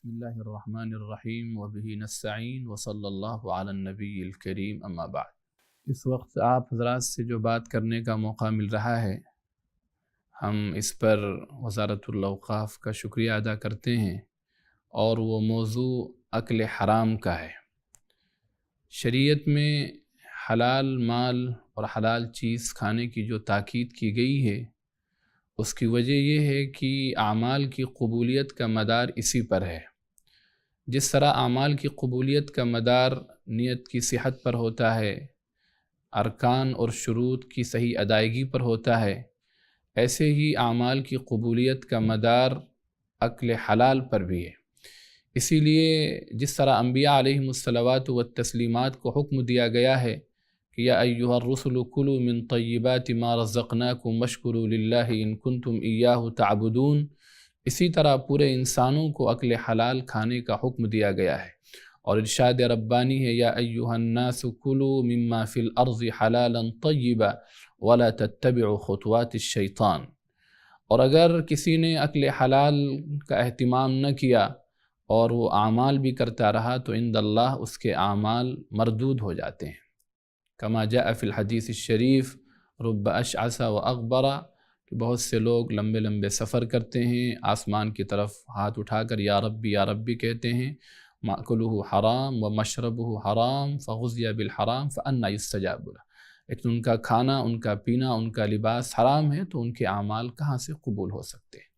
بسم اللہ الرحمن الرحیم وبہ نستعین وصلی اللہ علی النبی الکریم اما بعد۔ اس وقت آپ حضرات سے جو بات کرنے کا موقع مل رہا ہے، ہم اس پر وزارت الاوقاف کا شکریہ ادا کرتے ہیں، اور وہ موضوع اکل حرام کا ہے۔ شریعت میں حلال مال اور حلال چیز کھانے کی جو تاکید کی گئی ہے، اس کی وجہ یہ ہے کہ اعمال کی قبولیت کا مدار اسی پر ہے۔ جس طرح اعمال کی قبولیت کا مدار نیت کی صحت پر ہوتا ہے، ارکان اور شروط کی صحیح ادائیگی پر ہوتا ہے، ایسے ہی اعمال کی قبولیت کا مدار اکل حلال پر بھی ہے۔ اسی لیے جس طرح انبیاء علیہم الصلوات والتسلیمات کو حکم دیا گیا ہے کہ یا ایھا الرسل کلوا من طیبات ما رزقناکم واشکروا للہ ان کنتم ایاہ تعبدون، اسی طرح پورے انسانوں کو اکل حلال کھانے کا حکم دیا گیا ہے، اور ارشاد ربانی ہے یا ایھا الناس کلوا مما فی الارض حلالا طیبا ولا تتبعوا خطوات الشیطان۔ اور اگر کسی نے اکل حلال کا اہتمام نہ کیا اور وہ اعمال بھی کرتا رہا تو عند اللہ اس کے اعمال مردود ہو جاتے ہیں۔ کما جاء فی الحدیث الشریف رب اشعث واغبر، کہ بہت سے لوگ لمبے لمبے سفر کرتے ہیں، آسمان کی طرف ہاتھ اٹھا کر یا ربی کہتے ہیں، مأکلہ حرام ومشربہ حرام فغذی بالحرام فأنی یستجاب لہ، لیکن ان کا کھانا، ان کا پینا، ان کا لباس حرام ہے تو ان کے اعمال کہاں سے قبول ہو سکتے ہیں؟